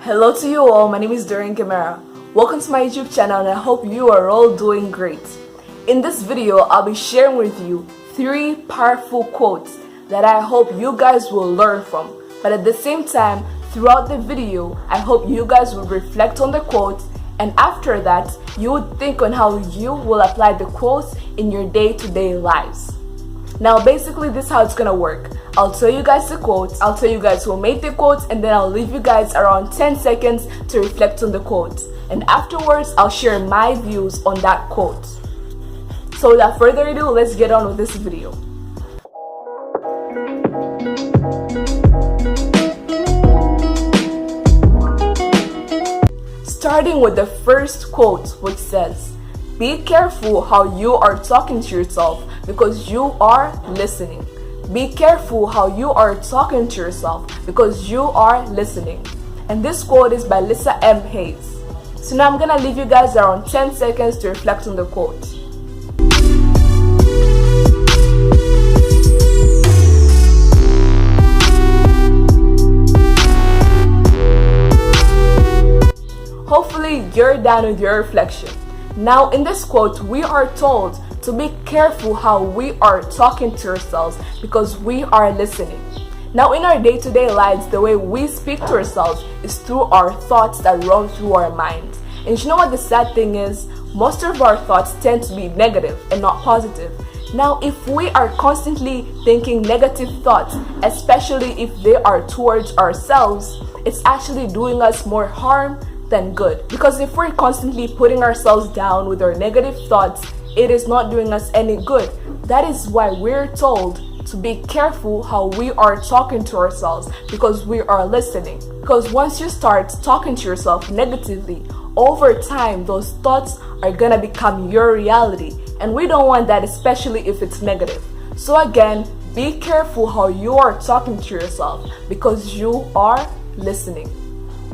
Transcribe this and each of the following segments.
Hello to you all, my name is Doreen Gamera. Welcome to my YouTube channel and I hope you are all doing great. In this video, I'll be sharing with you 3 powerful quotes that I hope you guys will learn from. But at the same time, throughout the video, I hope you guys will reflect on the quotes, and after that, you would think on how you will apply the quotes in your day-to-day lives. Now basically this is how it's gonna work. I'll tell you guys the quotes, I'll tell you guys who made the quotes, and then I'll leave you guys around 10 seconds to reflect on the quotes. And afterwards, I'll share my views on that quote. So without further ado, let's get on with this video. Starting with the first quote, which says, "Be careful how you are talking to yourself because you are listening." Be careful how you are talking to yourself because you are listening. And this quote is by Lisa M. Hayes. So now I'm gonna leave you guys around 10 seconds to reflect on the quote. Hopefully you're done with your reflection. Now in this quote, we are told to be careful how we are talking to ourselves because we are listening. Now in our day-to-day lives, the way we speak to ourselves is through our thoughts that run through our minds. And you know what the sad thing is? Most of our thoughts tend to be negative and not positive. Now if we are constantly thinking negative thoughts, especially if they are towards ourselves, it's actually doing us more harm than good. Because if we're constantly putting ourselves down with our negative thoughts, it is not doing us any good. That is why we're told to be careful how we are talking to ourselves because we are listening. Because once you start talking to yourself negatively, over time those thoughts are gonna become your reality, and we don't want that, especially if it's negative. So again, be careful how you are talking to yourself because you are listening.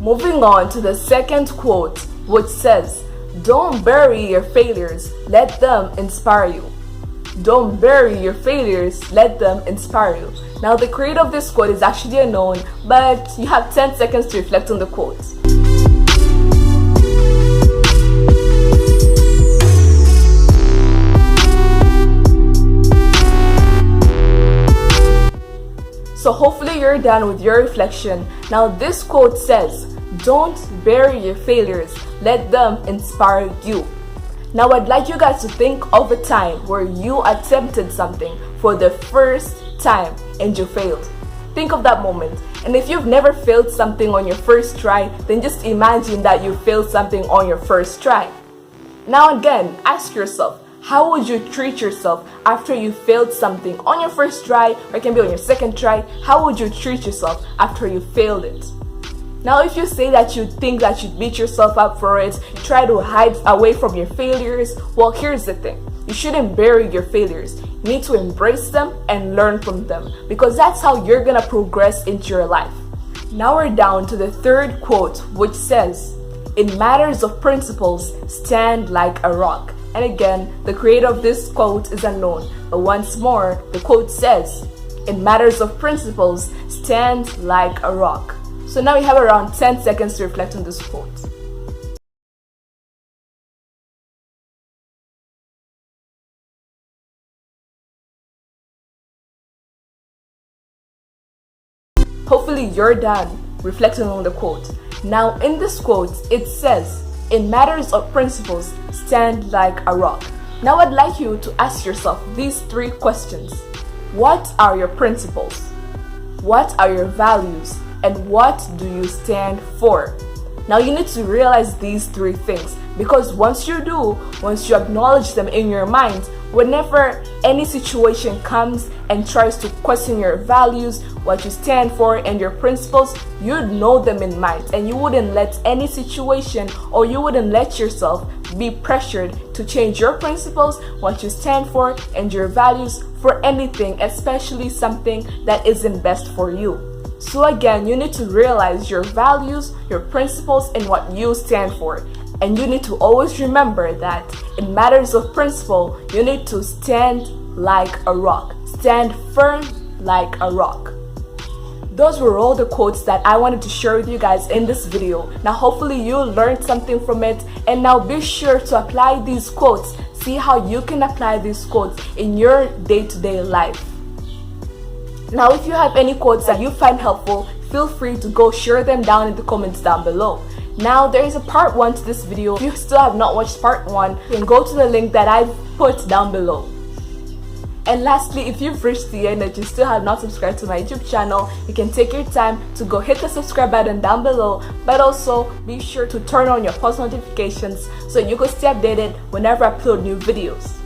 Moving on to the second quote, which says, "Don't bury your failures, let them inspire you." Don't bury your failures, let them inspire you. Now the creator of this quote is actually unknown, but you have 10 seconds to reflect on the quote. So hopefully you're done with your reflection. Now this quote says, "Don't bury your failures, let them inspire you." Now I'd like you guys to think of a time where you attempted something for the first time and you failed. Think of that moment. And if you've never failed something on your first try, then just imagine that you failed something on your first try. Now again, ask yourself, how would you treat yourself after you failed something on your first try, or it can be on your second try? How would you treat yourself after you failed it? Now if you say that you think that you beat yourself up for it, try to hide away from your failures, well here's the thing. You shouldn't bury your failures. You need to embrace them and learn from them, because that's how you're gonna progress into your life. Now we're down to the third quote, which says, "In matters of principles, stand like a rock." And again, the creator of this quote is unknown, but once more, the quote says, "In matters of principles, stand like a rock." So now we have around 10 seconds to reflect on this quote. Hopefully you're done reflecting on the quote. Now in this quote, it says, "In matters of principles, stand like a rock." Now I'd like you to ask yourself these 3 questions. What are your principles? What are your values? And what do you stand for? Now you need to realize these 3 things, because once you do, once you acknowledge them in your mind, whenever any situation comes and tries to question your values, what you stand for, and your principles, you'd know them in mind, and you wouldn't let any situation, or you wouldn't let yourself be pressured to change your principles, what you stand for, and your values for anything, especially something that isn't best for you. So again, you need to realize your values, your principles, and what you stand for. And you need to always remember that in matters of principle, you need to stand like a rock. Stand firm like a rock. those were all the quotes that I wanted to share with you guys in this video. Now hopefully you learned something from it, and now be sure to apply these quotes. See how you can apply these quotes in your day-to-day life. Now if you have any quotes that you find helpful, feel free to go share them down in the comments down below. Now there is a part 1 to this video. If you still have not watched part 1, you can go to the link that I've put down below. And lastly, if you've reached the end and you still have not subscribed to my YouTube channel, you can take your time to go hit the subscribe button down below, but also be sure to turn on your post notifications so you can stay updated whenever I upload new videos.